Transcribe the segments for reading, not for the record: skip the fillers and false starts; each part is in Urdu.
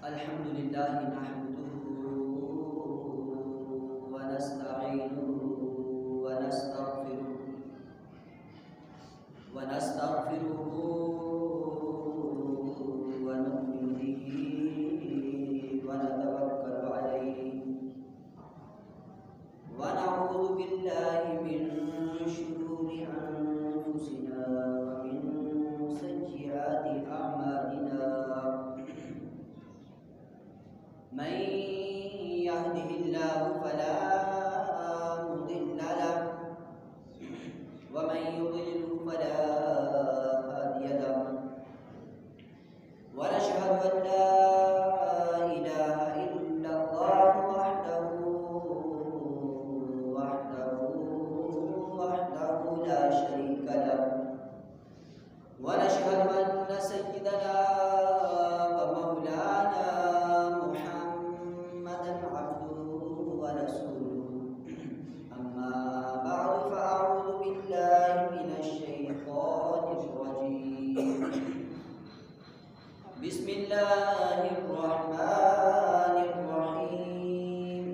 الحمد لله نحمده ونستعينه ونستغفره ونؤمن به ونتوكل عليه ونعوذ بالله من شرور أنفسنا ومن سيئات أعمالنا من يهده الله فلا مضل له ومن يضلل فلا هادي له ونشهد أن لا إله إلا الله وحده لا شريك له ونشهد أن سيدنا ومولانا محمدا عبده ورسوله أما بعد فأعوذ بالله من الشيطان الرجيم بسم الله الرحمن الرحيم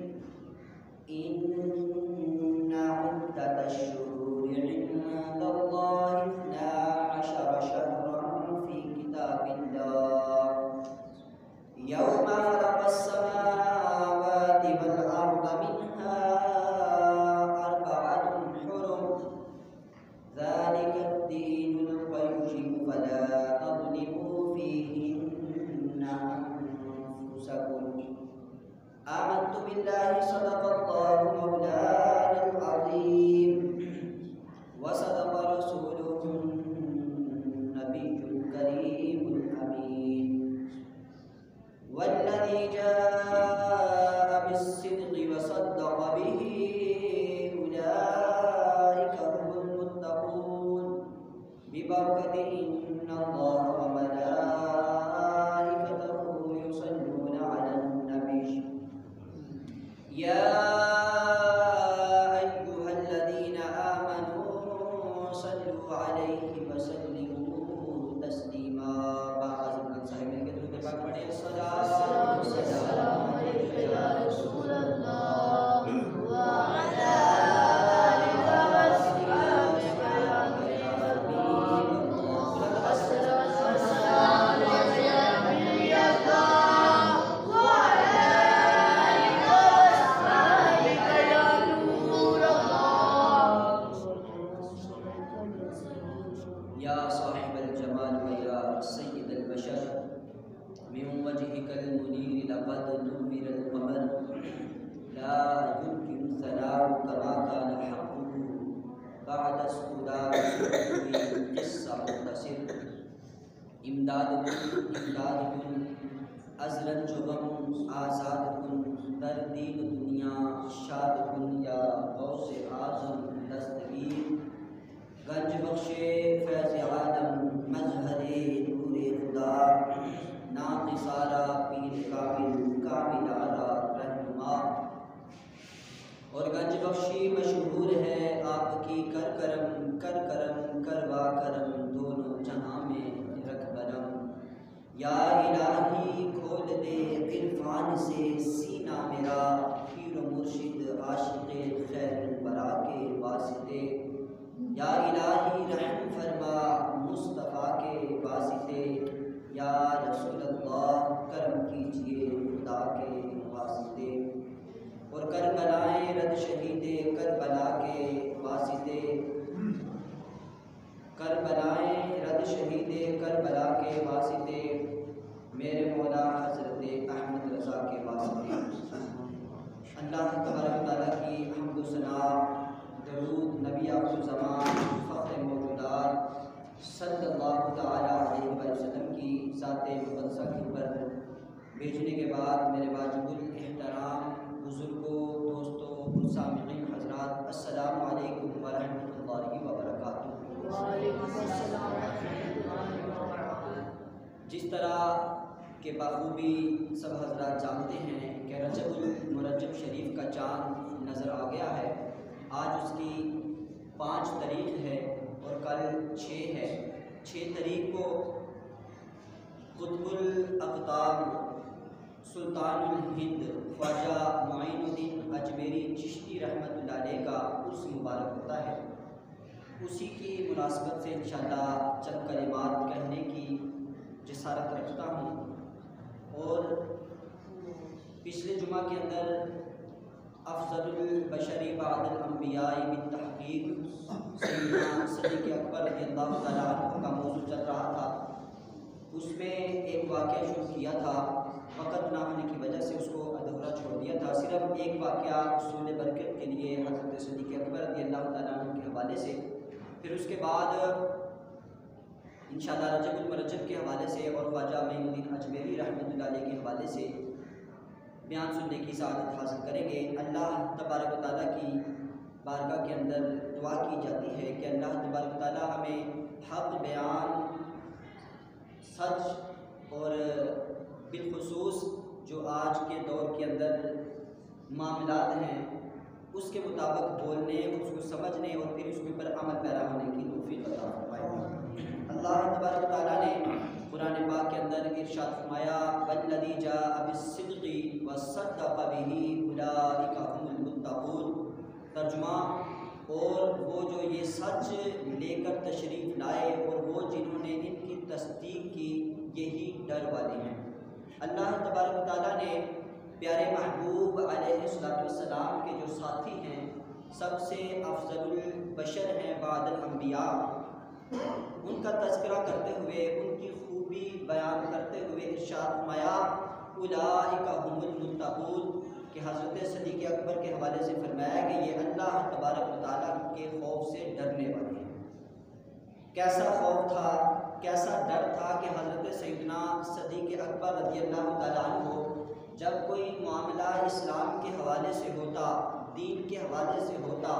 إن عدة الشهور عند الله 12 شهرا في كتاب الله يوم خلق السماوات والأرض منها أربعة حرم ذلك الدين القيم فلا تظلموا فيهن أنفسكم آمنت بالله صدق الله مولانا العظيم وصدق رسوله النبي الكريم الأمين والذي جاء بالصدق وصدق به أولئك هم المتقون ببركة إن الله وملائكته يصلون على النبي يا أيها الذين آمنوا صلوا عليه وسلموا تسليما الصلاة والسلام عليك يا رسول الله وعلى آلك وأصحابك يا خير النبي الصلاة والسلام عليك يا نبي الله وعلى آلك وأصحابك يا نور الله يا صاحب الجمال ويا سيد البشر من وجهك المنير لقد نور القمر لا يمكن ثناؤك ما كان حقه بعد اسكدار قصة مختصر امداد کن ازلن جغم آزاد کن در دین دنیا شاد کن یا غوث اعظم دستگیر گنج بخش فیض عالم مظہر نور خدا ناقصارا پیر کامل آلا رہنما اور گنج بخشی مشہور ہے آپ کی کر کروا کرم دونوں جہاں میں رکھ برم یا الہی کھول دے عرفان سے سینہ میرا پیر و مرشد عاشق خیر البرا کے واسطے یا الہی رحم فرما مصطفیٰ کے واسطے یا رسول اللہ کرم کیجئے خدا کے واسطے اور کربلائیں رد شہید کربلا کے واسطے کربلائیں رد شہید کربلا کے واسطے میرے مولا حضرت احمد رضا کے واسطے اللہ تبارک تعالیٰ کی حمد و ثنا درود نبی آخر زمان فخر موجودات صلی اللہ تعالیٰ علیہ وسلم کی ذات مقدسہ کے اوپر بھیجنے کے بعد میرے واجب الاحترام بزرگوں دوستوں سامعین حضرات السلام علیکم ورحمۃ اللہ وبرکاتہ۔ جس طرح کہ بخوبی سب حضرات جانتے ہیں کہ رجب المرجب شریف کا چاند نظر آ گیا ہے۔ آج اس کی 5 تاریخ ہے اور کل 6 ہے۔ 6 تاریخ کو قطب الاقطاب سلطان الہند خواجہ معین الدین اجمیری چشتی رحمۃ اللہ علیہ کا عرس مبارک ہوتا ہے۔ اسی کی مناسبت سے انشاءاللہ چند کلمات کہنے کی جسارت رکھتا ہوں۔ اور پچھلے جمعہ کے اندر افضل البشر بعد الانبیاء بالتحقیق سیدنا صدیق اکبر رضی اللہ تعالیٰ عنہ کا موضوع چل رہا تھا۔ اس میں ایک واقعہ شروع کیا تھا، وقت نہ ہونے کی وجہ سے اس کو ادھورا چھوڑ دیا تھا۔ صرف ایک واقعہ حصول برکت کے لیے حضرت صدیق اکبر رضی اللہ تعالیٰ عنہ کے حوالے سے، پھر اس کے بعد انشاءاللہ رجب المرجب کے حوالے سے اور خواجہ معین الدین اجمیری رحمۃ اللہ علیہ کے حوالے سے بیان سننے کی سعادت حاصل کریں گے۔ اللہ تبارک و تعالیٰ کی بارگاہ کے اندر دعا کی جاتی ہے کہ اللہ تبارک و تعالیٰ ہمیں حق بیان، سچ اور بالخصوص جو آج کے دور کے اندر معاملات ہیں اس کے مطابق بولنے، اس کو سمجھنے اور پھر اس کے اوپر عمل پیرا ہونے کی توفیق عطا فرمائے۔ اللہ تبارک و تعالیٰ نے قرآن پاک کے اندر ارشاد فرمایا والذی جاء بالصدق وصدق بہ اولئک هم المتقون۔ ترجمہ، اور وہ جو یہ سچ لے کر تشریف لائے اور وہ جنہوں نے ان کی تصدیق کی، یہی ڈر والے ہیں۔ اللہ تبارک و تعالیٰ نے پیارے محبوب علیہ السلام کے جو ساتھی ہیں، سب سے افضل البشر ہیں بعد الانبیاء، ان کا تذکرہ کرتے ہوئے، ان کی خوبی بیان کرتے ہوئے ارشاد فرمایا اولئک هم المتقون، کہ حضرت صدیق اکبر کے حوالے سے فرمایا کہ یہ اللہ تبارک و تعالیٰ کے خوف سے ڈرنے والے ہیں۔ کیسا خوف تھا، کیسا ڈر تھا کہ حضرت سیدنا صدیق اکبر رضی اللہ تعالیٰ عنہ جب کوئی معاملہ اسلام کے حوالے سے ہوتا، دین کے حوالے سے ہوتا،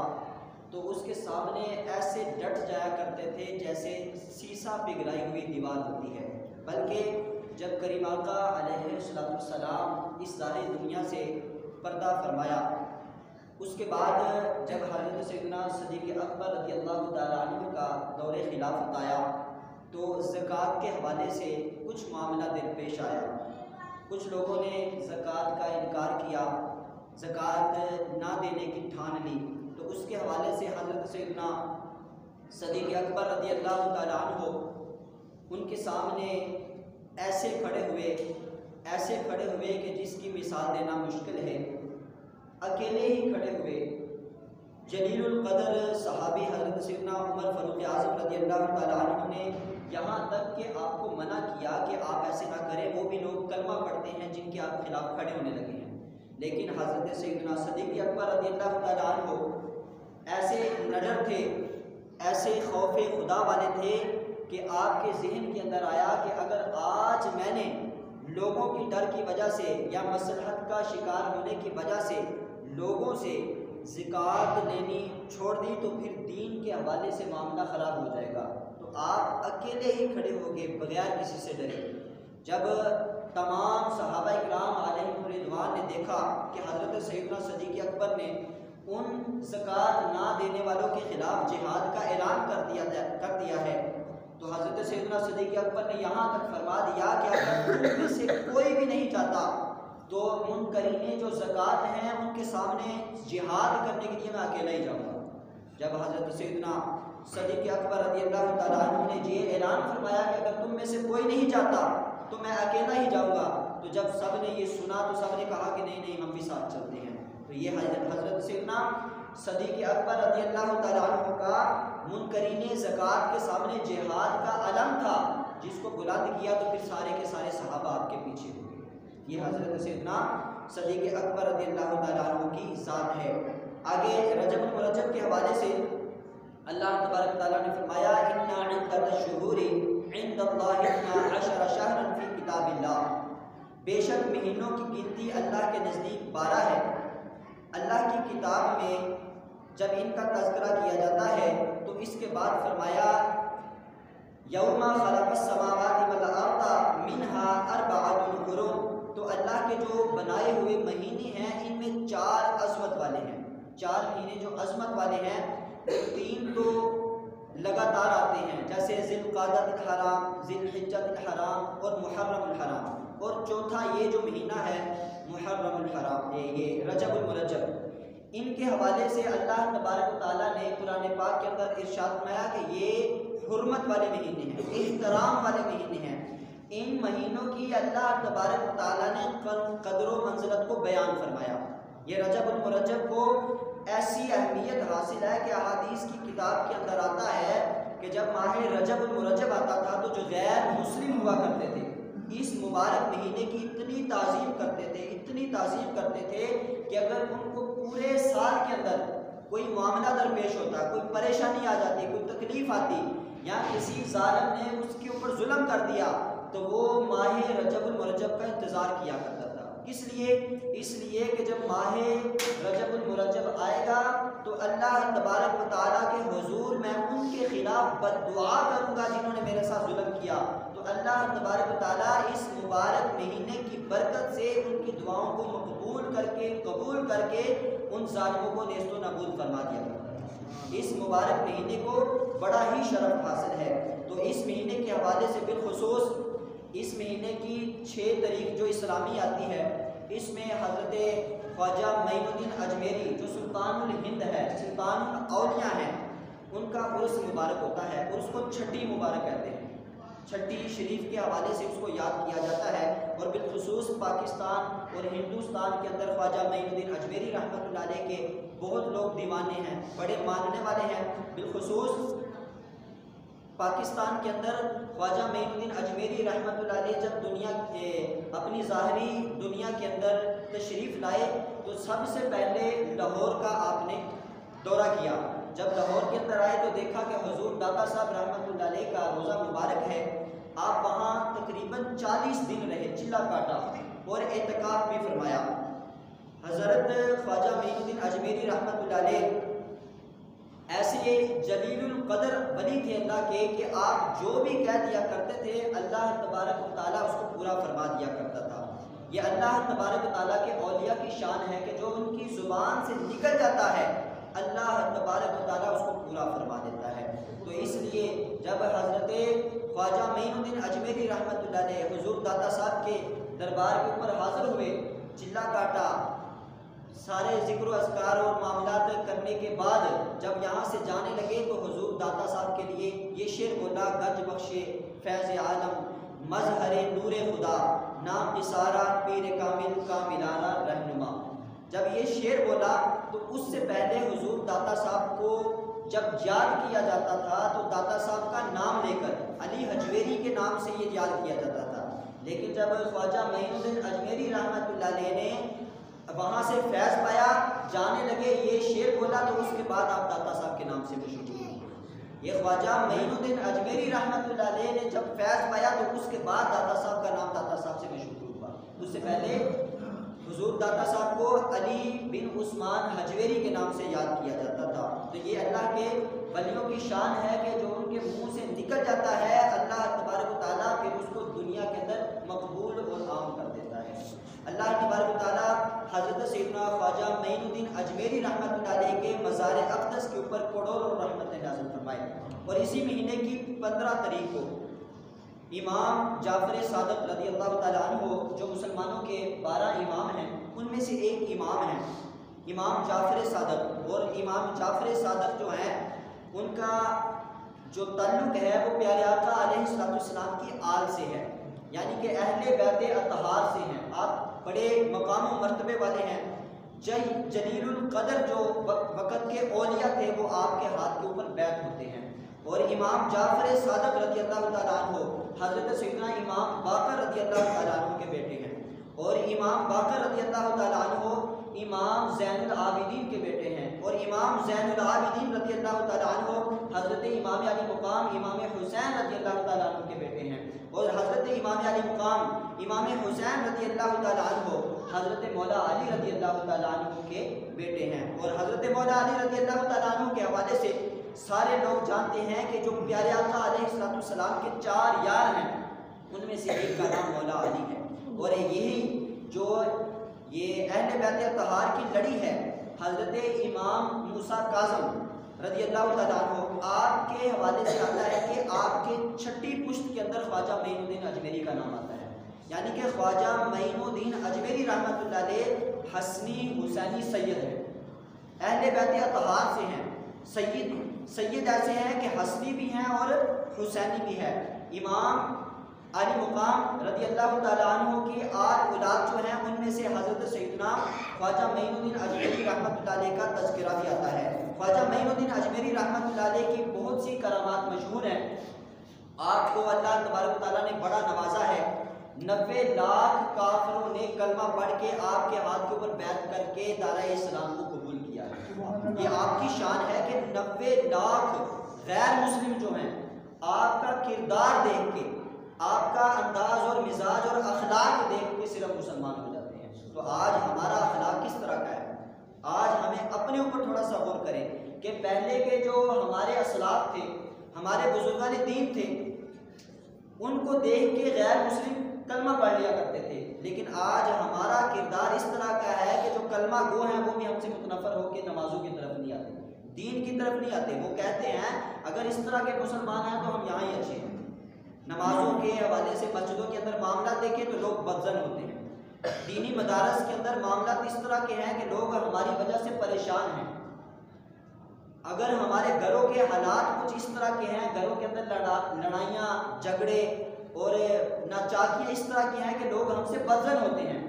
تو اس کے سامنے ایسے ڈٹ جایا کرتے تھے جیسے سیسا پگھلائی ہوئی دیوار ہوتی ہے۔ بلکہ جب کریم آقا علیہ السلام اس ظاہری دنیا سے پردہ فرمایا، اس کے بعد جب حضرت سیدنا صدیق اکبر رضی اللہ تعالیٰ عنہ کا دور خلافت آیا تو زکوٰۃ کے حوالے سے کچھ معاملہ درپیش آیا۔ کچھ لوگوں نے زکوٰۃ کا انکار کیا، زکوٰۃ نہ دینے کی ٹھان لی، تو اس کے حوالے سے حضرت سیدنا صدیق اکبر رضی اللہ تعالیٰ عنہ ان کے سامنے ایسے کھڑے ہوئے کہ جس کی مثال دینا مشکل ہے۔ اکیلے ہی کھڑے ہوئے جلیل القدر صحابی حضرت سیدنا عمر فاروق اعظم رضی اللہ تعالیٰ عنہ نے یہاں تک کہ آپ کو منع کیا کہ آپ ایسے نہ کریں، وہ بھی لوگ کلمہ پڑھتے ہیں جن کے آپ خلاف کھڑے ہونے لگے ہیں، لیکن حضرت سیدنا صدیق اکبر رضی اللہ تعالیٰ عنہ ایسے نڈر تھے، ایسے خوف خدا والے تھے کہ آپ کے ذہن کے اندر آیا کہ اگر آج میں نے لوگوں کی ڈر کی وجہ سے یا مصلحت کا شکار ہونے کی وجہ سے لوگوں سے زکوٰۃ لینی چھوڑ دی تو پھر دین کے حوالے سے معاملہ خراب ہو جائے گا۔ تو آپ اکیلے ہی کھڑے ہو گئے بغیر کسی سے ڈرے۔ جب تمام صحابہ اکرام علیہم رضوان نے دیکھا کہ حضرت سیدنا صدیق اکبر نے ان زکوٰۃ نہ دینے والوں کے خلاف جہاد کا اعلان کر دیا ہے، تو حضرت سیدنا صدیق اکبر نے یہاں تک فرما دیا کہ اگر تم میں سے کوئی بھی نہیں چاہتا تو منکرین جو زکوٰۃ ہیں ان کے سامنے جہاد کرنے کے لیے میں اکیلا ہی جاؤں گا۔ جب حضرت سیدنا صدیق اکبر رضی اللہ تعالیٰ عنہ نے یہ اعلان فرمایا کہ اگر تم میں سے کوئی نہیں چاہتا تو میں اکیلا ہی جاؤں گا، تو جب سب نے یہ سنا تو سب نے کہا کہ نہیں ہم بھی ساتھ چلتے ہیں۔ تو یہ حضرت سیدنا صدیق اکبر رضی اللہ تعالیٰ عنہ کا منکرین زکوٰۃ کے سامنے جہاد کا علم تھا، جس کو بلند کیا تو پھر سارے کے سارے صحابہ آپ کے پیچھے ہو گئے۔ یہ حضرت سیدنا صدیق اکبر رضی اللہ تعالیٰ عنہ کی ذات ہے۔ آگے رجب المرجب کے حوالے سے اللہ تبارک تعالیٰ نے فرمایا اِنَّ عِدَّةَ الشُّهُورِ عِندَ اللَّهِ 12 شَهْرًا فِي كِتَابِ اللَّهِ، بے شک مہینوں کی گنتی اللہ کے نزدیک 12 ہے۔ اللہ کی کتاب میں جب ان کا تذکرہ کیا جاتا ہے تو اس کے بعد فرمایا یوم خلق السماوات والارض منها 4 حرم، تو اللہ کے جو بنائے ہوئے مہینے ہیں ان میں 4 عظمت والے ہیں۔ 4 مہینے جو عظمت والے ہیں، 3 تو لگاتار آتے ہیں جیسے ذی القعدۃ الحرام، ذی الحجۃ الحرام اور محرم الحرام۔ اور چوتھا یہ جو مہینہ ہے محرم الحرام، یہ رجب المرجب، ان کے حوالے سے اللہ تبارک و تعالیٰ نے قرآن پاک کے اندر ارشاد فرمایا کہ یہ حرمت والے مہینے ہیں، احترام والے مہینے ہیں۔ ان مہینوں کی اللہ تبارک و تعالیٰ نے قدر و منزلت کو بیان فرمایا۔ یہ رجب المرجب کو ایسی اہمیت حاصل ہے کہ احادیث کی کتاب کے اندر آتا ہے کہ جب ماہ رجب المرجب آتا تھا تو جو غیر مسلم ہوا کرتے تھے اس مبارک مہینے کی اتنی تعظیم کرتے تھے، اتنی تعظیم کرتے تھے کہ اگر ان کو پورے سال کے اندر کوئی معاملہ درپیش ہوتا، کوئی پریشانی آ جاتی، کوئی تکلیف آتی یا کسی ظالم نے اس کے اوپر ظلم کر دیا تو وہ ماہ رجب المرجب کا انتظار کیا کرتا تھا۔ اس لیے کہ جب ماہ رجب المرجب آئے گا تو اللہ تبارک و تعالیٰ کے حضور میں ان کے خلاف بد دعا کروں گا جنہوں نے میرے ساتھ ظلم کیا، تو اللہ تبارک و تعالیٰ اس مبارک مہینے کی برکت سے ان کی دعاؤں کو قبول کر کے ان ظالموں کو نیست و نابود فرما دیا کرتا ہے۔ اس مبارک مہینے کو بڑا ہی شرف حاصل ہے۔ تو اس مہینے کے حوالے سے بالخصوص اس مہینے کی 6 تاریخ جو اسلامی آتی ہے، اس میں حضرت خواجہ معین الدین اجمیری جو سلطان الہند ہے، سلطان الاولیاء ہیں، ان کا عرس مبارک ہوتا ہے اور اس کو چھٹی مبارک کہتے ہیں۔ چھٹی شریف کے حوالے سے اس کو یاد کیا جاتا ہے، اور بالخصوص پاکستان اور ہندوستان کے اندر خواجہ معین الدین اجمیری رحمۃ اللہ علیہ کے بہت لوگ دیوانے ہیں، بڑے ماننے والے ہیں۔ بالخصوص پاکستان کے اندر خواجہ معین الدین اجمیری رحمۃ اللہ علیہ جب اپنی ظاہری دنیا کے اندر تشریف لائے تو سب سے پہلے لاہور کا آپ نے دورہ کیا۔ جب لاہور کے اندر آئے تو دیکھا کہ حضور داتا صاحب رحمۃ اللہ علیہ کا روزہ مبارک ہے۔ آپ وہاں تقریباً 40 دن رہے، چلا کاٹا اور اعتکاف بھی فرمایا۔ حضرت خواجہ معین الدین اجمیری رحمۃ اللہ علیہ ایسے جلیل القدر ولی تھے اللہ کے کہ آپ جو بھی کہہ دیا کرتے تھے اللہ تبارک و تعالیٰ اس کو پورا فرما دیا کرتا تھا۔ یہ اللہ تبارک و تعالیٰ کے اولیاء کی شان ہے کہ جو ان کی زبان سے نکل جاتا ہے اللہ تبارک و تعالیٰ اس کو پورا فرما دیتا ہے۔ تو اس لیے جب حضرت خواجہ معین الدین اجمیری رحمۃ اللہ علیہ حضور داتا صاحب کے دربار کے اوپر حاضر ہوئے، چلا کاٹا، سارے ذکر و اذکار اور معاملات کرنے کے بعد جب یہاں سے جانے لگے تو حضور داتا صاحب کے لیے یہ شعر بولا: گنج بخشے فیض عالم مظہر نور خدا، نام نثارا پیر کامل کا ملارا رہنما۔ جب یہ شعر بولا تو اس سے پہلے حضور داتا صاحب کو جب یاد کیا جاتا تھا تو داتا صاحب کا نام لے کر علی حجویری کے نام سے یہ یاد کیا جاتا تھا، لیکن جب خواجہ معین الدین اجمیری رحمۃ اللہ علیہ نے وہاں سے فیض پایا، جانے لگے، یہ شعر بولا تو اس کے بعد آپ داتا صاحب کے نام سے مشہور ہوئے۔ یہ خواجہ معین الدین اجمیری رحمۃ اللہ علیہ نے جب فیض پایا تو اس کے بعد داتا صاحب کا نام داتا صاحب سے مشہور ہوا۔ اس سے پہلے حضور داتا صاحب کو علی بن عثمان حجویری کے نام سے یاد کیا جاتا تھا۔ تو یہ اللہ کے ولیوں کی شان ہے کہ جو ان کے منہ سے نکل جاتا ہے اللہ تبارک و تعالیٰ پھر اس کو دنیا کے اندر مقبول اور عام کر دیتا ہے۔ اللہ تبارک و تعالیٰ حضرت سیدنا خواجہ معین الدین اجمیری رحمۃ اللہ علیہ کے مزار اقدس کے اوپر کروڑوں رحمتیں نازل فرمائے۔ اور اسی مہینے کی 15 تاریخ کو امام جعفر صادق رضی اللہ تعالیٰ عنہ جو مسلمانوں کے 12 امام ہیں ان میں سے ایک امام ہیں امام جعفر صادق، اور امام جعفر صادق جو ہیں ان کا جو تعلق ہے وہ پیارے آقا علیہ السلام کی آل سے ہے، یعنی کہ اہل بیت اطہار سے ہیں۔ آپ بڑے مقام و مرتبے والے ہیں۔ جلیل القدر جو وقت کے اولیاء تھے وہ آپ کے ہاتھ کے اوپر بیعت ہوتے ہیں۔ اور امام جعفر صادق رضی اللہ تعالیٰ عنہ حضرت سیدنا امام باقر رضی اللہ تعالیٰ عنہ کے بیٹے ہیں، اور امام باقر رضی اللہ تعالیٰ عنہ امام زین العابدین کے بیٹے ہیں، اور امام زین العابدین رضی اللہ تعالیٰ عنہ حضرت امام علی مقام امام حسین رضی اللہ تعالیٰ عنہ کے بیٹے ہیں، اور حضرت امام علی مقام امام حسین رضی اللہ تعالیٰ عنہ حضرت مولا علی رضی اللہ تعالیٰ عنہ کے بیٹے ہیں۔ اور حضرت مولا علی رضی اللہ تعالیٰ عنہ کے حوالے سے سارے لوگ جانتے ہیں کہ جو پیارے آقا علیہ السلام کے 4 یار ہیں ان میں سے ایک کا نام مولا علی ہے، اور یہی جو یہ اہل بیت اطہار کی لڑی ہے حضرت امام موسیٰ کاظم رضی اللہ تعالیٰ عنہ آپ کے حوالے سے آتا ہے کہ آپ کے 6ٹھی پشت کے اندر خواجہ معین الدین اجمیری کا نام آتا ہے۔ یعنی کہ خواجہ معین الدین اجمیری رحمۃ اللہ علیہ حسنی حسینی سید ہیں، اہل بیت اطہار سے ہیں۔ سید ایسے ہیں کہ حسنی بھی ہیں اور حسینی بھی ہے۔ امام علی مقام رضی اللہ تعالیٰ عنہ کی آل اولاد جو ہیں ان میں سے حضرت سیدنا خواجہ معین الدین اجمیری رحمۃ اللہ علیہ کا تذکرہ بھی آتا ہے۔ خواجہ معین الدین اجمیری رحمۃ اللہ علیہ کی بہت سی کرامات مشہور ہیں۔ آپ کو اللہ تبارک تعالیٰ نے بڑا نوازا ہے، 90 لاکھ کافروں نے کلمہ پڑھ کے آپ کے ہاتھ کے اوپر بیعت کر کے دارۂ اسلام کو قبول کیا ہے۔ یہ آپ کی شان ہے کہ 90 لاکھ غیر مسلم جو ہیں آپ کا کردار دیکھ کے، آپ کا انداز اور مزاج اور اخلاق دیکھ کے صرف مسلمان ہو جاتے ہیں۔ تو آج ہمارا اخلاق کس طرح کا ہے؟ آج ہمیں اپنے اوپر تھوڑا سا غور کریں کہ پہلے کے جو ہمارے اسلاف تھے، ہمارے بزرگان دین تھے، ان کو دیکھ کے غیر مسلم کلمہ پڑھ لیا کرتے تھے، لیکن آج ہمارا کردار اس طرح کا ہے کہ جو کلمہ گو ہیں وہ بھی ہم سے متنفر ہو کے نمازوں کی طرف نہیں آتے، دین کی طرف نہیں آتے۔ وہ کہتے ہیں اگر اس طرح کے مسلمان ہیں تو ہم یہاں ہی اچھے ہیں۔ نمازوں کے حوالے سے مسجدوں کے اندر معاملات دیکھیں تو لوگ بدزن ہوتے ہیں، دینی مدارس کے اندر معاملات اس طرح کے ہیں کہ لوگ ہماری وجہ سے پریشان ہیں۔ اگر ہمارے گھروں کے حالات کچھ اس طرح کے ہیں، گھروں کے اندر لڑائیاں، جھگڑے اور ناچاکیاں اس طرح کی ہیں کہ لوگ ہم سے بدزن ہوتے ہیں۔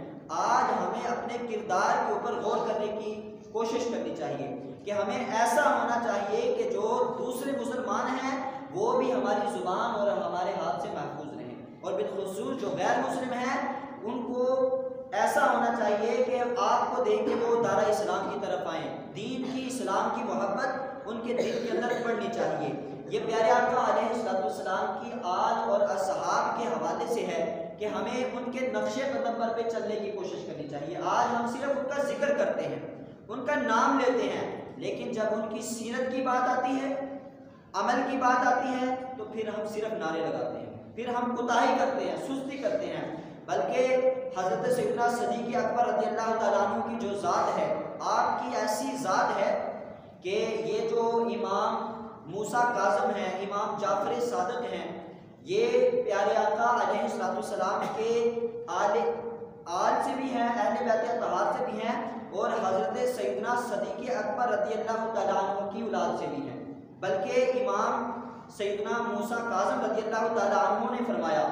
آج ہمیں اپنے کردار کے اوپر غور کرنے کی کوشش کرنی چاہیے کہ ہمیں ایسا ہونا چاہیے کہ جو دوسرے مسلمان ہیں وہ بھی ہماری زبان اور ہمارے ہاتھ سے محفوظ رہیں، اور بالخصوص جو غیر مسلم ہیں ان کو ایسا ہونا چاہیے کہ آپ کو دیکھ کے وہ دارہ اسلام کی طرف آئیں، دین کی، اسلام کی محبت ان کے دل کے اندر پڑنی چاہیے۔ یہ پیارے آقا علیہ السلام کی آل اور اصحاب کے حوالے سے ہے کہ ہمیں ان کے نقش قدم پر پہ چلنے کی کوشش کرنی چاہیے۔ آج ہم صرف ان کا ذکر کرتے ہیں، ان کا نام لیتے ہیں، لیکن جب ان کی سیرت کی بات آتی ہے، عمل کی بات آتی ہے، تو پھر ہم صرف نعرے لگاتے ہیں، پھر ہم کوتاہی کرتے ہیں، سستی کرتے ہیں۔ بلکہ حضرت سیدنا صدیق اکبر رضی اللہ تعالیٰ عنہ کی جو ذات ہے، آپ کی ایسی ذات ہے کہ یہ جو امام موسیٰ کاظم ہیں، امام جعفر صادق ہیں، یہ پیارے آقا علیہ السلام کے آل سے بھی ہیں، اہل بیت اطہار سے بھی ہیں، اور حضرت سیدنا صدیق اکبر رضی اللہ تعالیٰ عنہ کی اولاد سے بھی ہیں۔ بلکہ امام سیدنا موسیٰ کاظم رضی اللہ تعالیٰ عنہ نے فرمایا،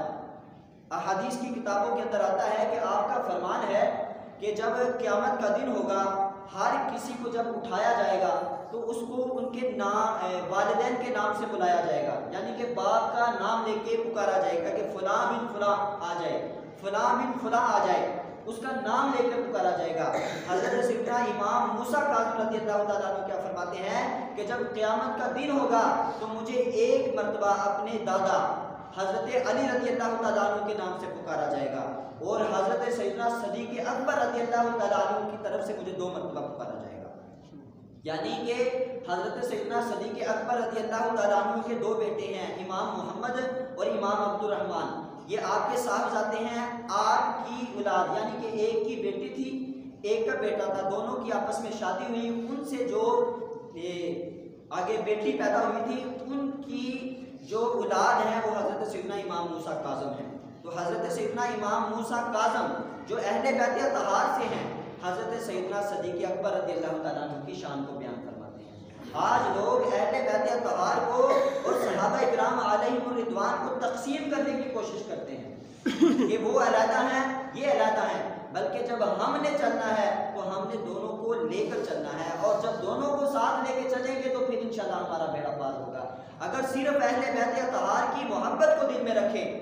احادیث کی کتابوں کے اندر آتا ہے کہ آپ کا فرمان ہے کہ جب قیامت کا دن ہوگا، ہر کسی کو جب اٹھایا جائے گا تو اس کو ان کے والدین کے نام سے بلایا جائے گا، یعنی کہ باپ کا نام لے کے پکارا جائے گا کہ فلاں بن فلاں آ جائے، فلاں بن فلاں آ جائے، اس کا نام لے کر پکارا جائے گا۔ حضرت سیدنا امام موسیٰ کاظم رضی اللہ تعالیٰ عنہ کیا فرماتے ہیں کہ جب قیامت کا دن ہوگا تو مجھے ایک مرتبہ اپنے دادا حضرت علی رضی اللہ تعالیٰ عنہ کے نام سے پکارا جائے گا، اور حضرت سیدنا صدیق اکبر رضی اللہ تعالیٰ عنہ کی طرف سے مجھے 2 مرتبہ پکارا جائے گا۔ یعنی کہ حضرت سیدنا صدیق اکبر رضی اللہ تعالیٰ عنہ کے 2 بیٹے ہیں، امام محمد اور امام عبد الرحمن، یہ آپ کے صاحبزادے ہیں، آپ کی اولاد، یعنی کہ ایک کی بیٹی تھی، ایک کا بیٹا تھا، دونوں کی آپس میں شادی ہوئی، ان سے جو آگے بیٹی پیدا ہوئی تھی ان کی جو اولاد ہے وہ حضرت سیدنا امام موسیٰ کاظم ہیں۔ تو حضرت سیدنا امام موسیٰ کاظم جو اہل بیت اطہار سے ہیں، حضرت سیدنا صدیق اکبر رضی اللہ تعالیٰ عنہ کی شان کو بیان فرماتے ہیں۔ آج لوگ اہل بیت اطہار کو اور صحابہ کرام علیہم الرضوان کو تقسیم کرنے کی کوشش کرتے ہیں کہ وہ علیحدہ ہیں، یہ علیحدہ ہیں، بلکہ جب ہم نے چلنا ہے تو ہم نے دونوں کو لے کر چلنا ہے، اور جب دونوں کو ساتھ لے کے چلیں گے تو پھر انشاءاللہ ہمارا بیڑا پار ہوگا۔ اگر صرف اہل بیت اطہار کی محبت کو دل میں رکھیں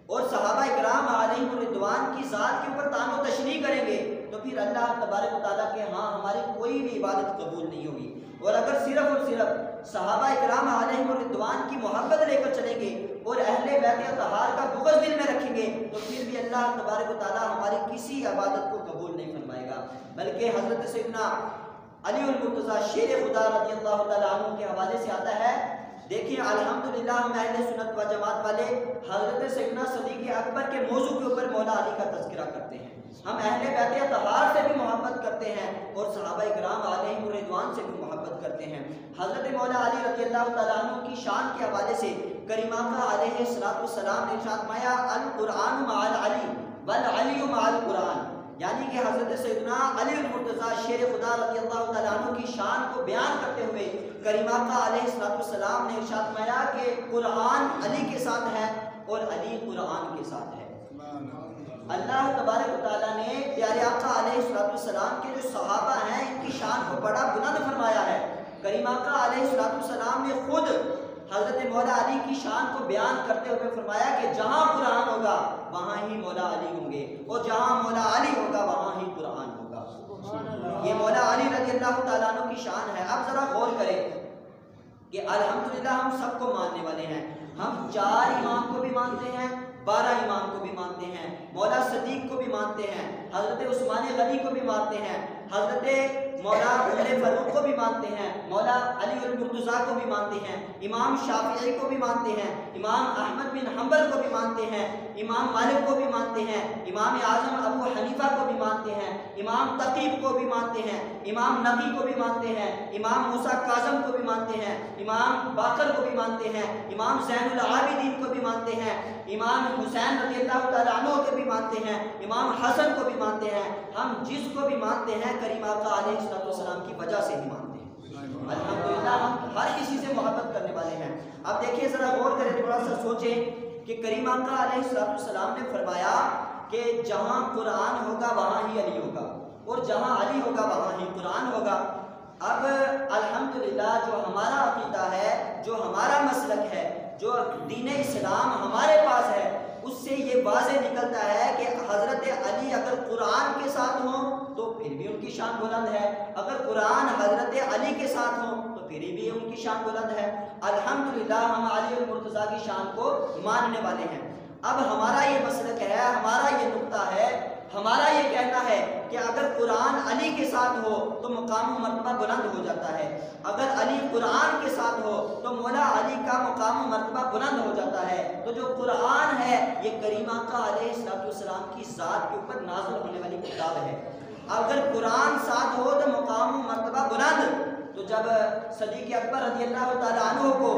اور صحابہ کرام علیہم الرضوان کی ذات کے اوپر تان و تشریح کریں گے تو پھر اللہ تبارک و تعالیٰ کے ہاں ہماری کوئی بھی عبادت قبول نہیں ہوگی۔ اور اگر صرف اور صرف صحابہ کرام علیہم الرضوان کی محبت لے کر چلیں گے اور اہل بیت اطہار کا بغض دل میں رکھیں گے تو پھر بھی اللہ تبارک و تعالیٰ ہماری کسی عبادت کو قبول نہیں فرمائے گا۔ بلکہ حضرت سیدنا علی المرتضیٰ شیر خدا رضی اللہ تعالیٰ عنہ کے حوالے سے آتا ہے، دیکھیں الحمدللہ ہم اہل سنت و جماعت والے حضرت سیدنا صدیق اکبر کے موضوع کے اوپر مولا علی کا تذکرہ کرتے ہیں، ہم اہل بیت اطہار سے بھی محبت کرتے ہیں اور صحابہ کرام علیہم الرضوان سے بھی محبت کرتے ہیں۔ حضرت مولا علی رضی اللہ تعالیٰ عنہ کی شان کے حوالے سے کریم آقا علیہ السلام نے ارشاد فرمایا القرآن مع العلی والعلی مع القرآن، یعنی کہ حضرت سیدنا علی المرتضیٰ شیر خدا رضی اللہ تعالیٰ عنہ کی شان کو بیان کرتے ہوئے کریم آقا علیہ السلام نے ارشاد فرمایا کہ قرآن علی کے ساتھ ہے اور علی قرآن کے ساتھ ہے۔ اللہ تبارک و تعالیٰ نے پیارے آقا علیہ السلام کے جو صحابہ ہیں ان کی شان کو بڑا بلند فرمایا ہے۔ کریم آقا علیہ السلام نے خود حضرت مولا علی کی شان کو بیان کرتے ہوئے فرمایا کہ جہاں قرآن ہوگا وہاں ہی مولا علی ہوں گے، اور جہاں مولا علی ہوگا وہاں ہی قرآن ہوگا۔ یہ مولا علی رضی اللہ تعالیٰ عنہ کی شان ہے۔ اب ذرا غور کریں کہ الحمدللہ ہم سب کو ماننے والے ہیں، ہم 4 امام کو بھی مانتے ہیں، 12 امام کو بھی مانتے ہیں، مولا صدیق کو بھی مانتے ہیں، حضرت عثمان غنی کو بھی مانتے ہیں، حضرت مولا عمر فاروق کو بھی مانتے ہیں، مولا علی المرتضیٰ کو بھی مانتے ہیں، امام شافعی کو بھی مانتے ہیں، امام احمد بن حنبل کو بھی مانتے ہیں، امام مالک کو بھی مانتے ہیں، امام اعظم ابو حنیفہ کو بھی مانتے ہیں، امام تقیب کو بھی مانتے ہیں، امام نقی کو بھی مانتے ہیں، امام موسیٰ کاظم کو بھی مانتے ہیں، امام باقر کو بھی مانتے ہیں، امام زین العابدین کو بھی مانتے ہیں، امام حسین رضی اللہ تعالیٰ عنہ کو بھی مانتے ہیں، امام حسن کو بھی مانتے ہیں۔ ہم جس کو بھی مانتے ہیں کریم آقا علیہ السلام کی وجہ سے ہی مانتے ہیں۔ الحمدللہ ہم ہر کسی سے محبت کرنے والے ہیں۔ اب دیکھیں ذرا غور کریں، تھوڑا سا سوچیں کہ کریم آقا علیہ السلام نے فرمایا کہ جہاں قرآن ہوگا وہاں ہی علی ہوگا، اور جہاں علی ہوگا وہاں ہی قرآن ہوگا۔ اب الحمدللہ جو ہمارا عقیدہ ہے، جو ہمارا مسلک ہے، جو دین اسلام ہمارے پاس ہے، اس سے یہ واضح نکلتا ہے کہ حضرت علی اگر قرآن کے ساتھ ہوں تو پھر بھی ان کی شان بلند ہے، اگر قرآن حضرت علی کے ساتھ ہوں تو پھر بھی ان کی شان بلند ہے۔ الحمدللہ ہم علی المرتضیٰ کی شان کو ماننے والے ہیں۔ اب ہمارا یہ مسلک ہے، ہمارا یہ نقطہ ہے، ہمارا یہ کہنا ہے کہ اگر قرآن علی کے ساتھ ہو تو مقام و مرتبہ بلند ہو جاتا ہے، اگر علی قرآن کے ساتھ ہو تو مولا علی کا مقام و مرتبہ بلند ہو جاتا ہے۔ تو جو قرآن ہے یہ کریم آقا علیہ السلام کی ذات کے اوپر نازل ہونے والی کتاب ہے۔ اگر قرآن ساتھ ہو تو مقام و مرتبہ بلند۔ تو جب صدیق اکبر رضی اللہ تعالیٰ عنہ کو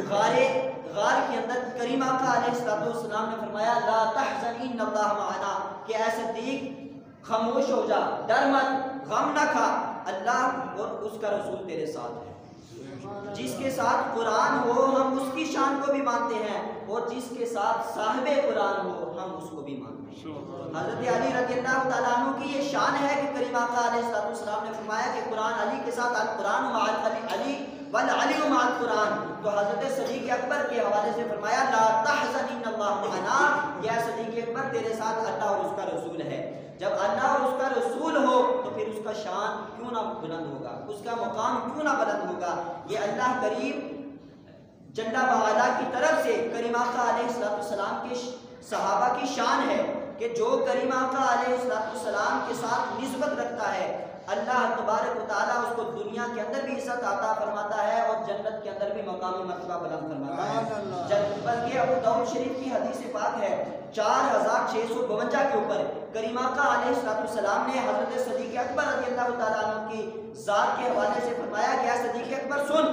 غار کے اندر کریم آقا علیہ السلام نے فرمایا لا تحزن ان اللہ معنا، کہ اے صدیق خاموش ہو جا، ڈر مت، غم نہ کھا، اللہ اور اس کا رسول تیرے ساتھ ہے۔ جس کے ساتھ قرآن ہو ہم اس کی شان کو بھی مانتے ہیں، اور جس کے ساتھ صاحب قرآن ہو ہم اس کو بھی مانتے ہیں۔ حضرت علی رضی اللہ تعالیٰ عنہ کی یہ شان ہے کہ کریم آقا علیہ السلام نے فرمایا کہ قرآن علی کے ساتھ القرآن مع علی والعلی مع القرآن۔ تو حضرت صدیق اکبر کے حوالے سے فرمایا لا تحزن ان اللہ معنا، یا صدیق اکبر تیرے ساتھ اللہ اور اس کا رسول ہے۔ جب اللہ اور اس کا رسول ہو تو پھر اس کا شان کیوں نہ بلند ہوگا، اس کا مقام کیوں نہ بلند ہوگا۔ یہ اللہ کریم جل وعلا کی طرف سے کریم آقا علیہ السلام کے صحابہ کی شان ہے کہ جو کریم آقا علیہ السلام کے ساتھ نسبت رکھتا ہے اللہ تبارک و تعالیٰ اس کو دنیا کے اندر بھی عزت عطا فرماتا ہے اور جنت کے اندر بھی مقامی مرتبہ بلند فرماتا ہے۔ بلکہ ابو داؤد شریف کی حدیث پاک ہے 4652 کے اوپر کریم آقا علیہ السلام نے حضرت صدیق اکبر رضی اللہ تعالیٰ عنہ کی ذات کے حوالے سے فرمایا کہ اے صدیق اکبر سن،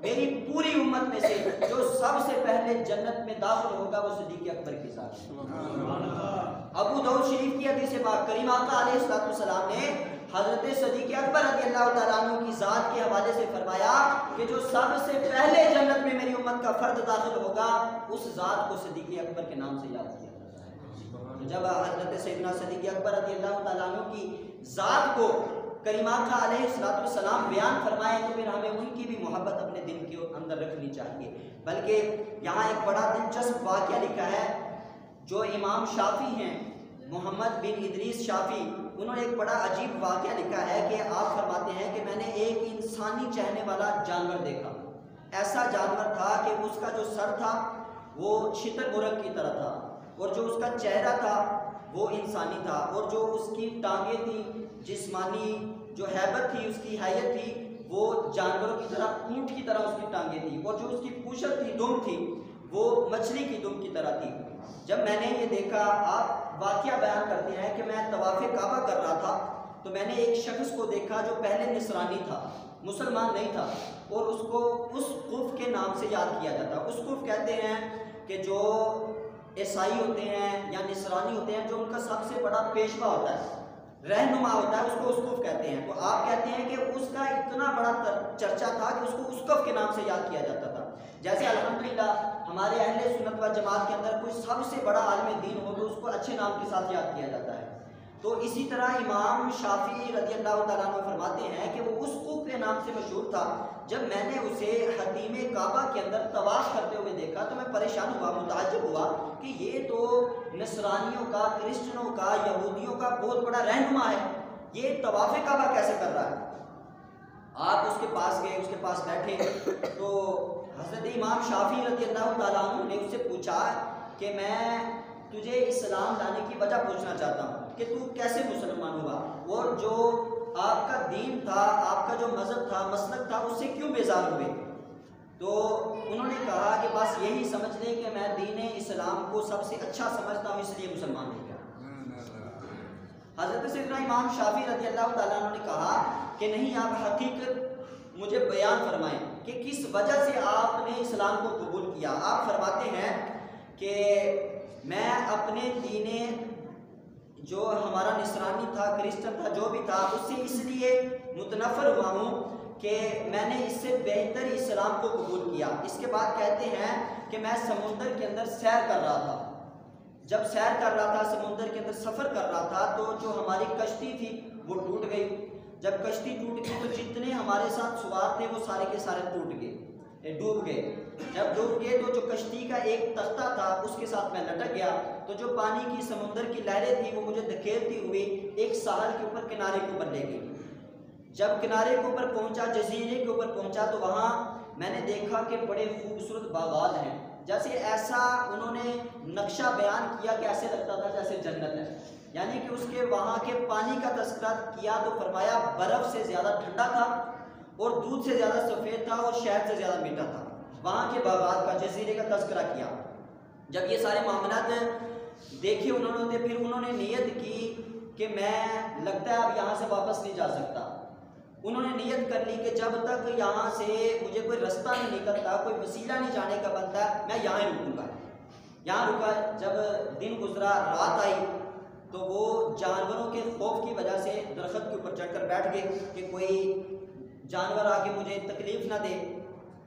میری پوری امت میں سے جو سب سے پہلے جنت میں داخل ہوگا وہ صدیق اکبر کی ذات ہے۔ ابو داؤد شریف کی حدیث پاک کریم آقا علیہ السلام نے حضرت صدیق اکبر رضی اللہ تعالیٰ عنہ کی ذات کے حوالے سے فرمایا کہ جو سب سے پہلے جنت میں میری امت کا فرد داخل ہوگا اس ذات کو صدیق اکبر کے نام سے یاد کیا جاتا ہے۔ جب حضرت سیدنا صدیق اکبر رضی اللہ تعالیٰ عنہ کی ذات کو کریم آقا علیہ السلام بیان فرمائے تو پھر ہمیں ان کی بھی محبت اپنے دل کے اندر رکھنی چاہیے۔ بلکہ یہاں ایک بڑا دلچسپ واقعہ لکھا ہے، جو امام شافعی ہیں محمد بن ادریس شافعی، انہوں نے ایک بڑا عجیب واقعہ لکھا ہے کہ آپ فرماتے ہیں کہ میں نے ایک انسانی چہنے والا جانور دیکھا۔ ایسا جانور تھا کہ اس کا جو سر تھا وہ شتر مرغ کی طرح تھا، اور جو اس کا چہرہ تھا وہ انسانی تھا، اور جو اس کی ٹانگیں تھی، جسمانی جو ہیبت تھی، اس کی حیت تھی، وہ جانوروں کی طرح، اونٹ کی طرح اس کی ٹانگیں تھی، اور جو اس کی پوشت تھی، دم تھی، وہ مچھلی کی دم کی طرح تھی۔ جب میں نے یہ دیکھا، آپ واقعہ بیان کرتے ہیں کہ میں طواف کعبہ کر رہا تھا تو میں نے ایک شخص کو دیکھا جو پہلے نصرانی تھا، مسلمان نہیں تھا، اور اس کو اس قف کے نام سے یاد کیا جاتا ہے۔ اس قف کہتے ہیں کہ جو عیسائی ہوتے ہیں یا نصرانی ہوتے ہیں، جو ان کا سب سے بڑا پیشوا ہوتا ہے، رہنما ہوتا ہے، اس کو اسقف کہتے ہیں۔ تو آپ کہتے ہیں کہ اس کا اتنا بڑا چرچا تھا کہ اس کو اسقف کے نام سے یاد کیا جاتا تھا۔ جیسے الحمدللہ ہمارے اہل سنت و جماعت کے اندر کوئی سب سے بڑا عالم دین ہو تو اس کو اچھے نام کے ساتھ یاد کیا جاتا ہے۔ تو اسی طرح امام شافعی رضی اللہ تعالیٰ عنہ فرماتے ہیں کہ وہ اسقف کے نام سے مشہور تھا۔ جب میں نے اسے حتیم کعبہ کے اندر طواف کرتے ہوئے دیکھا تو میں پریشان ہوا، متعجب ہوا کہ یہ تو نصرانیوں کا، کرسچنوں کا، یہودیوں کا بہت بڑا رہنما ہے، یہ طواف کعبہ کیسے کر رہا ہے؟ آپ اس کے پاس گئے، اس کے پاس بیٹھے تو حضرت امام شافعی رضی اللہ تعالیٰ عنہ نے اس سے پوچھا کہ میں تجھے اسلام لانے کی وجہ پوچھنا چاہتا ہوں کہ تو کیسے مسلمان ہوا، اور جو آپ کا دین تھا، آپ کا جو مذہب تھا، مسلک تھا، اس سے کیوں بیزار ہوئے؟ تو انہوں نے کہا کہ بس یہی سمجھ لیں کہ میں دین اسلام کو سب سے اچھا سمجھتا ہوں، اس لیے مسلمان ہو گیا۔ حضرت سیدنا امام شافعی رضی اللہ تعالیٰ عنہ نے کہا کہ نہیں، آپ حقیقت مجھے بیان فرمائیں کہ کس وجہ سے آپ نے اسلام کو قبول کیا۔ آپ فرماتے ہیں کہ میں اپنے دین جو ہمارا نصرانی تھا، کرسچن تھا، جو بھی تھا، اس سے اس لیے متنفر ہوا ہوں کہ میں نے اس سے بہتر اسلام کو قبول کیا۔ اس کے بعد کہتے ہیں کہ میں سمندر کے اندر سیر کر رہا تھا، جب سیر کر رہا تھا، سمندر کے اندر سفر کر رہا تھا، تو جو ہماری کشتی تھی وہ ٹوٹ گئی۔ جب کشتی ٹوٹ گئی تو جتنے ہمارے ساتھ سوار تھے وہ سارے کے سارے ٹوٹ گئے، ڈوب گئے۔ جب ڈوب گئے تو جو کشتی کا ایک تختہ تھا اس کے ساتھ میں لٹک گیا، تو جو پانی کی سمندر کی لہریں تھیں وہ مجھے دھکیلتی ہوئی ایک ساحل کے اوپر، کنارے کے اوپر لے گئی۔ جب کنارے کے اوپر پہنچا، جزیرے کے اوپر پہنچا، تو وہاں میں نے دیکھا کہ بڑے خوبصورت باغات ہیں، جیسے ایسا انہوں نے نقشہ بیان کیا کہ ایسے لگتا تھا جیسے جنت ہے، یعنی کہ اس کے وہاں کے پانی کا تذکرہ کیا تو فرمایا برف سے زیادہ ٹھنڈا تھا اور دودھ سے زیادہ سفید تھا اور شہد سے زیادہ میٹھا تھا۔ وہاں کے باغات کا، جزیرے کا تذکرہ کیا۔ جب یہ سارے معاملات دیکھے انہوں نے، پھر انہوں نے نیت کی کہ میں لگتا ہے اب یہاں سے واپس نہیں جا سکتا۔ انہوں نے نیت کر لی کہ جب تک یہاں سے مجھے کوئی رستہ نہیں نکلتا، کوئی وسیلہ نہیں جانے کا بنتا، میں یہاں ہی رکوں گا۔ یہاں رکا۔ جب دن گزرا، رات آئی، تو وہ جانوروں کے خوف کی وجہ سے درخت کے اوپر چڑھ کر بیٹھ گئے کہ کوئی جانور آ کے مجھے تکلیف نہ دے،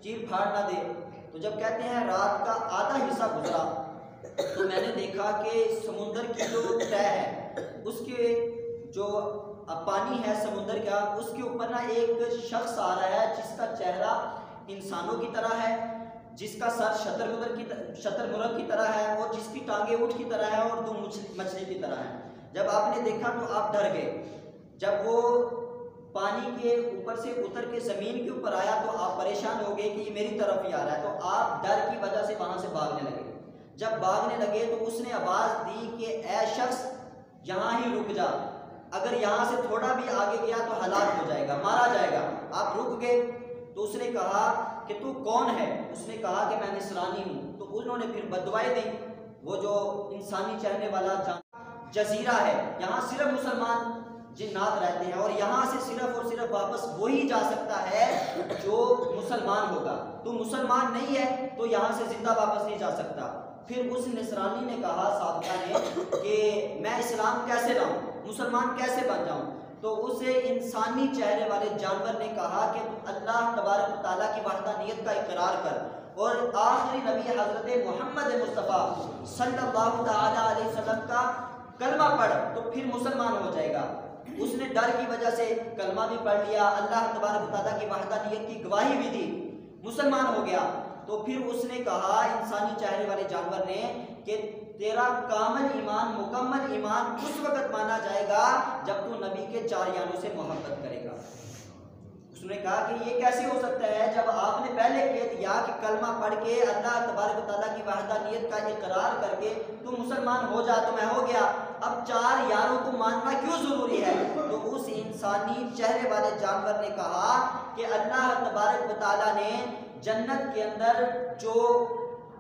چیر پھاڑ نہ دے۔ تو جب کہتے ہیں رات کا آدھا حصہ گزرا تو میں نے دیکھا کہ سمندر کی جو تہ ہے، اس کے جو پانی ہے سمندر کا، اس کے اوپر نا ایک شخص آ رہا ہے جس کا چہرہ انسانوں کی طرح ہے، جس کا سر شتر مرغ کی طرح ہے، اور جس کی ٹانگیں اونٹ کی طرح ہے اور دو مچھلی کی طرح ہے۔ جب آپ نے دیکھا تو آپ ڈر گئے۔ جب وہ پانی کے اوپر سے اتر کے زمین کے اوپر آیا تو آپ پریشان ہو گئے کہ یہ میری طرف ہی آ رہا ہے، تو آپ ڈر کی وجہ سے وہاں سے بھاگنے لگے۔ جب بھاگنے لگے تو اس نے آواز دی کہ اے شخص یہاں ہی رک جا، اگر یہاں سے تھوڑا بھی آگے گیا تو ہلاک ہو جائے گا، مارا جائے گا۔ آپ رک گئے۔ تو اس نے کہا کہ تو کون ہے؟ اس نے کہا کہ میں نصرانی ہوں۔ تو انہوں نے پھر بددعائیں دی۔ وہ جو انسانی چہرے والا جزیرہ ہے، یہاں صرف مسلمان جنات رہتے ہیں، اور یہاں سے صرف اور صرف واپس وہی جا سکتا ہے جو مسلمان ہوگا۔ تو مسلمان نہیں ہے تو یہاں سے زندہ واپس نہیں جا سکتا۔ پھر اس نصرانی نے کہا، سابقہ نے، کہ میں اسلام کیسے لاؤں، مسلمان کیسے بن جاؤں؟ تو اسے انسانی چہرے والے جانور نے کہا کہ اللہ تبارک و تعالیٰ کی وحدانیت کا اقرار کر اور آخری نبی حضرت محمد مصطفیٰ صلی اللہ تعالیٰ علیہ وسلم کا کلمہ پڑھ تو پھر مسلمان ہو جائے گا۔ اس نے ڈر کی وجہ سے کلمہ بھی پڑھ لیا، اللہ تبارک و تعالیٰ کی وحدانیت کی گواہی بھی دی، مسلمان ہو گیا۔ تو پھر اس نے کہا انسانی چہرے والے جانور نے کہ تیرا کامل ایمان، مکمل ایمان اس وقت مانا جائے گا جب تو نبی کے چار یاروں سے محبت کرے گا۔ اس نے کہا کہ یہ کیسے ہو سکتا ہے جب آپ نے پہلے کہہ دیا کہ کلمہ پڑھ کے اللہ تبارک و تعالیٰ کی وحدانیت کا اقرار کر کے تو مسلمان ہو جا، تو میں ہو گیا، اب چار یاروں کو ماننا کیوں ضروری ہے؟ تو اس انسانی چہرے والے جانور نے کہا کہ اللہ تبارک و تعالیٰ نے جنت کے اندر جو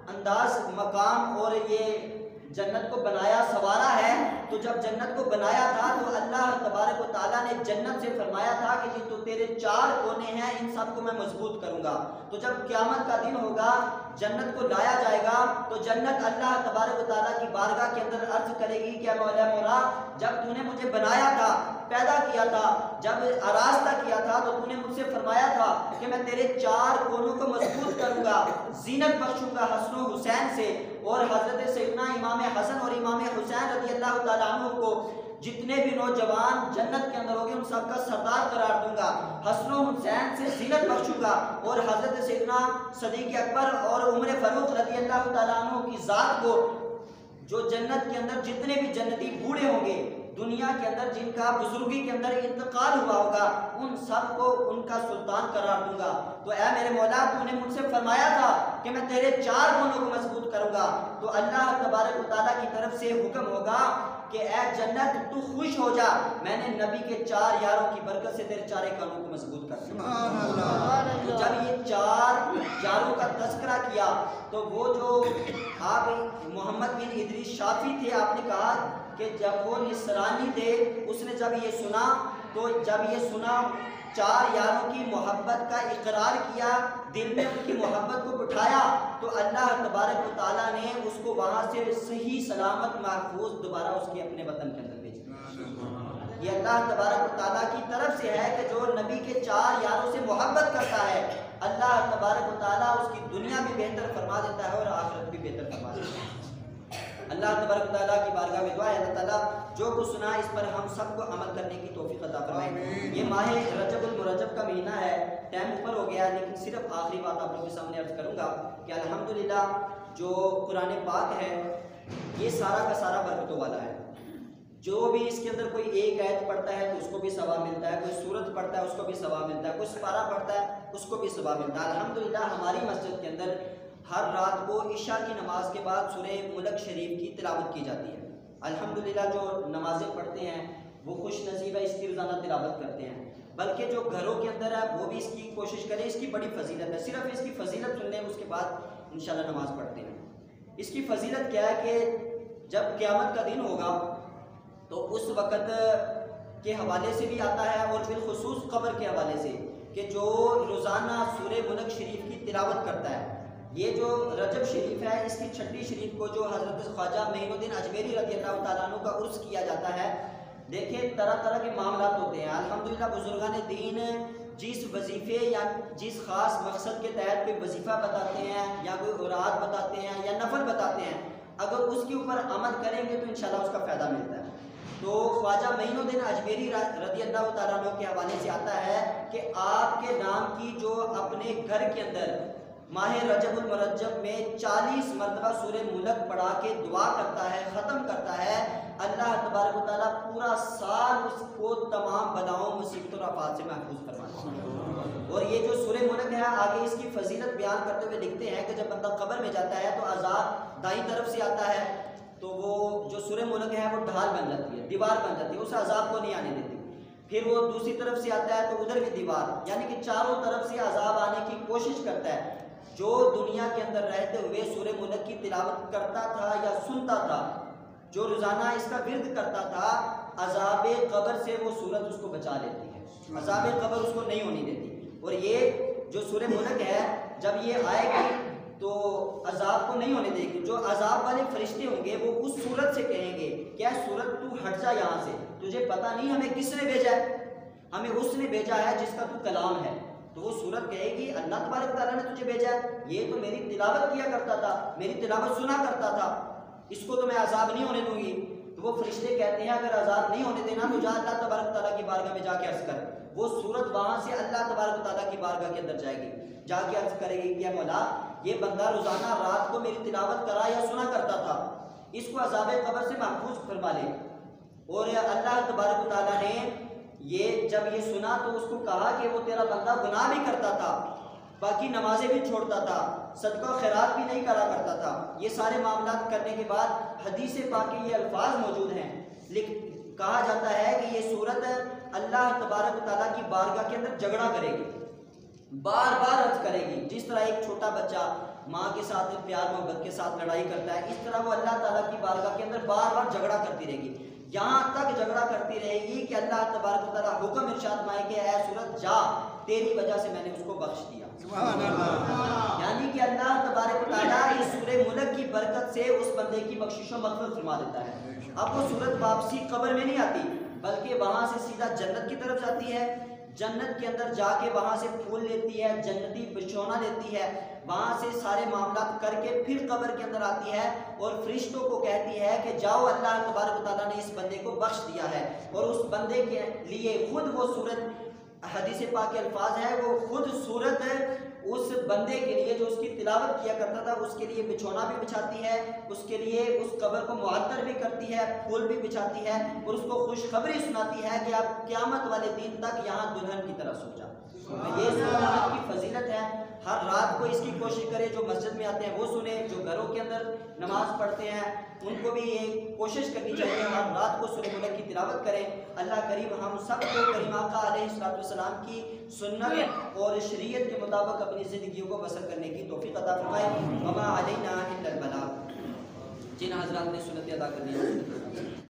انداز، مقام اور یہ جنت کو بنایا سنوارا ہے، تو جب جنت کو بنایا تھا تو اللہ تبارک و تعالیٰ نے جنت سے فرمایا تھا کہ جی تو تیرے 4 کونے ہیں، ان سب کو میں مضبوط کروں گا۔ تو جب قیامت کا دن ہوگا، جنت کو لایا جائے گا، تو جنت اللہ تبارک و تعالیٰ کی بارگاہ کے اندر عرض کرے گی کہ مولا جب تو نے مجھے بنایا تھا، پیدا کیا تھا، جب آراستہ کیا تھا تو تو نے مجھ سے فرمایا تھا کہ میں تیرے 4 کونوں کو مضبوط کروں گا، زینت بخشوں گا حسن و حسین سے، اور حضرت سیدنا امام حسن اور امام حسین رضی اللہ تعالیٰ عنہ کو جتنے بھی نوجوان جنت کے اندر ہوگے ان سب کا سردار قرار دوں گا، حسن و حسین سے زینت بخشوں گا، اور حضرت سیدنا صدیق اکبر اور عمر فاروق رضی اللہ تعالیٰ عنہ کی ذات کو، جو جنت کے اندر جتنے بھی جنتی بوڑھے ہوں گے دنیا کے اندر، جن کا بزرگی کے اندر انتقال ہوا ہوگا، ان سب کو ان کا سلطان قرار دوں گا۔ تو اے میرے مولا تو نے مجھ سے فرمایا تھا کہ میں تیرے 4 کونوں کو مضبوط کروں گا، تو اللہ تبارک و تعالیٰ کی طرف سے حکم ہوگا کہ اے جنت تو خوش ہو جا، میں نے نبی کے 4 یاروں کی برکت سے تیرے 4 کانوں کو مضبوط کر دیا۔ تو جب یہ 4 یاروں کا تذکرہ کیا تو وہ جو آپ محمد بن ادریس شافی تھے، آپ نے کہا کہ جب وہ نصرانی تھے، اس نے جب یہ سنا تو جب یہ سنا 4 یاروں کی محبت کا اقرار کیا، دل میں ان کی محبت کو بٹھایا، تو اللہ تبارک و تعالیٰ نے اس کو وہاں سے صحیح سلامت محفوظ دوبارہ اس کے اپنے وطن کے اندر بھیجا۔ یہ اللہ تبارک و تعالیٰ کی طرف سے ہے کہ جو نبی کے 4 یاروں سے محبت کرتا ہے، اللہ تبارک و تعالیٰ اس کی دنیا بھی بہتر فرما دیتا ہے اور آخرت بھی بہتر فرما دیتا ہے۔ اللہ تبارک و تعالیٰ کی بارگاہ میں دعا ہے اللہ تعالیٰ جو کچھ سنا اس پر ہم سب کو عمل کرنے کی توفیق عطا فرمائے۔ یہ ماہ رجب المرجب کا مہینہ ہے، ٹائم اوپر ہو گیا ہے، لیکن صرف آخری بات آپ لوگوں کے سامنے عرض کروں گا کہ الحمدللہ جو قرآن پاک ہے یہ سارا کا سارا برکتوں والا ہے۔ جو بھی اس کے اندر کوئی ایک آیت پڑھتا ہے تو اس کو بھی ثواب ملتا ہے، کوئی سورت پڑھتا ہے اس کو بھی ثواب ملتا ہے، کوئی سپارہ پڑھتا ہے اس کو بھی ثواب ملتا ہے۔ الحمدللہ ہماری مسجد کے اندر ہر رات کو عشاء کی نماز کے بعد سورہ ملک شریف کی تلاوت کی جاتی ہے۔ الحمدللہ جو نمازیں پڑھتے ہیں وہ خوش نصیب ہے، اس کی روزانہ تلاوت کرتے ہیں، بلکہ جو گھروں کے اندر ہے وہ بھی اس کی کوشش کریں، اس کی بڑی فضیلت ہے۔ صرف اس کی فضیلت سن لیں، اس کے بعد انشاءاللہ نماز پڑھتے ہیں۔ اس کی فضیلت کیا ہے کہ جب قیامت کا دن ہوگا تو اس وقت کے حوالے سے بھی آتا ہے، اور بالخصوص قبر کے حوالے سے، کہ جو روزانہ سورہ ملک شریف کی تلاوت کرتا ہے، یہ جو رجب شریف ہے اس کی 6 شریف کو جو حضرت خواجہ معین الدین اجمیری رضی اللہ تعالیٰ عنہ کا عرس کیا جاتا ہے، دیکھیں طرح طرح کے معاملات ہوتے ہیں۔ الحمدللہ بزرگان دین جس وظیفے یا جس خاص مقصد کے تحت کوئی وظیفہ بتاتے ہیں یا کوئی اوراد بتاتے ہیں یا نفل بتاتے ہیں، اگر اس کے اوپر عمل کریں گے تو انشاءاللہ اس کا فائدہ ملتا ہے۔ تو خواجہ معین الدین اجمیری رضی اللہ تعالیٰ عنہ کے حوالے سے آتا ہے کہ آپ کے نام کی جو اپنے گھر کے اندر ماہ رجب المرجب میں 40 مرتبہ سورہ ملک پڑھا کے دعا کرتا ہے، ختم کرتا ہے، اللہ تبارک و تعالیٰ پورا سال اس کو تمام بلاؤں مصیبتوں اور آفات سے محفوظ فرماتا ہے۔ اور یہ جو سورہ ملک ہے آگے اس کی فضیلت بیان کرتے ہوئے لکھتے ہیں کہ جب بندہ قبر میں جاتا ہے تو عذاب دائیں طرف سے آتا ہے، تو وہ جو سورہ ملک ہے وہ ڈھال بن جاتی ہے، دیوار بن جاتی ہے، اس عذاب کو نہیں آنے دیتی۔ پھر وہ دوسری طرف سے آتا ہے تو ادھر بھی دیوار، یعنی کہ چاروں طرف سے عذاب آنے کی کوشش کرتا ہے۔ جو دنیا کے اندر رہتے ہوئے سورہ ملک کی تلاوت کرتا تھا یا سنتا تھا، جو روزانہ اس کا ورد کرتا تھا، عذاب قبر سے وہ سورت اس کو بچا لیتی ہے، عذاب قبر اس کو نہیں ہونے دیتی۔ اور یہ جو سورہ ملک ہے جب یہ آئے گی تو عذاب کو نہیں ہونے دے گی۔ جو عذاب والے فرشتے ہوں گے وہ اس سورت سے کہیں گے کیا سورت تو ہٹ جا یہاں سے، تجھے پتہ نہیں ہمیں کس نے بھیجا ہے، ہمیں اس نے بھیجا ہے جس کا تو کلام ہے۔ تو وہ سورت کہے گی اللہ تبارک تعالیٰ نے تجھے بھیجا ہے، یہ تو میری تلاوت کیا کرتا تھا، میری تلاوت سنا کرتا تھا، اس کو تو میں عذاب نہیں ہونے دوں گی۔ تو وہ فرشتے کہتے ہیں اگر عذاب نہیں ہونے دینا تو جا اللہ تبارک تعالیٰ کی بارگاہ میں جا کے عرض کر۔ وہ سورت وہاں سے اللہ تبارک تعالیٰ کی بارگاہ کے اندر جائے گی، جا کے عرض کرے گی کہ مولا یہ بندہ روزانہ رات کو میری تلاوت کرا یا سنا کرتا تھا، اس کو عذاب قبر سے محفوظ فرما لے۔ اور اللہ تبارک تعالیٰ نے یہ جب یہ سنا تو اس کو کہا کہ وہ تیرا بندہ گناہ بھی کرتا تھا، باقی نمازیں بھی چھوڑتا تھا، صدقہ و خیرات بھی نہیں کرا کرتا تھا۔ یہ سارے معاملات کرنے کے بعد حدیث پاک کے یہ الفاظ موجود ہیں، کہا جاتا ہے کہ یہ صورت اللہ تبارک تعالیٰ کی بارگاہ کے اندر جھگڑا کرے گی، بار بار عرض کرے گی. جس طرح ایک چھوٹا بچہ ماں کے ساتھ پیار محبت کے ساتھ لڑائی کرتا ہے، اس طرح وہ اللہ تعالیٰ کی بارگاہ کے اندر بار بار جھگڑا کرتی رہے گی، یہاں تک جھگڑا کرتی رہے گی کہ اللہ تبارک و تعالیٰ حکم ارشاد فرمائے کہ اے سورت جا، تیری وجہ سے میں نے اس کو بخش دیا. سبحان اللہ. یعنی کہ اللہ تبارک و تعالیٰ اس سورہ ملک کی برکت سے اس بندے کی بخشش و مغفرت فرما دیتا ہے. اب وہ سورت واپسی قبر میں نہیں آتی، بلکہ وہاں سے سیدھا جنت کی طرف جاتی ہے. جنت کے اندر جا کے وہاں سے پھول لیتی ہے، جنتی بچھونا لیتی ہے، وہاں سے سارے معاملات کر کے پھر قبر کے اندر آتی ہے اور فرشتوں کو کہتی ہے کہ جاؤ، اللہ تبارک و تعالیٰ نے اس بندے کو بخش دیا ہے. اور اس بندے کے لیے خود وہ سورت، حدیث پاک کے الفاظ ہے، وہ خود سورت اس بندے کے لیے جو اس کی تلاوت کیا کرتا تھا اس کے لیے بچھونا بھی بچھاتی ہے، اس کے لیے اس قبر کو معطر بھی کرتی ہے، پھول بھی بچھاتی ہے اور اس کو خوشخبری سناتی ہے کہ آپ قیامت والے دن تک یہاں دلہن کی طرح سو جا. یہ سورت کی فضیلت ہے. ہر رات کو اس کی کوشش کرے، جو مسجد میں آتے ہیں وہ سنے، جو گھروں کے اندر نماز پڑھتے ہیں ان کو بھی یہ کوشش کرنی چاہیے ہر رات کو سورہ ملک کی تلاوت کریں. اللہ کریم ہم سب کو کریم آقا علیہ السلام کی سنت اور شریعت کے مطابق اپنی زندگیوں کو بسر کرنے کی توفیق عطا فرمائے. وما علینا الا البلاغ. جن حضرات نے سنت ادا کرنی ہے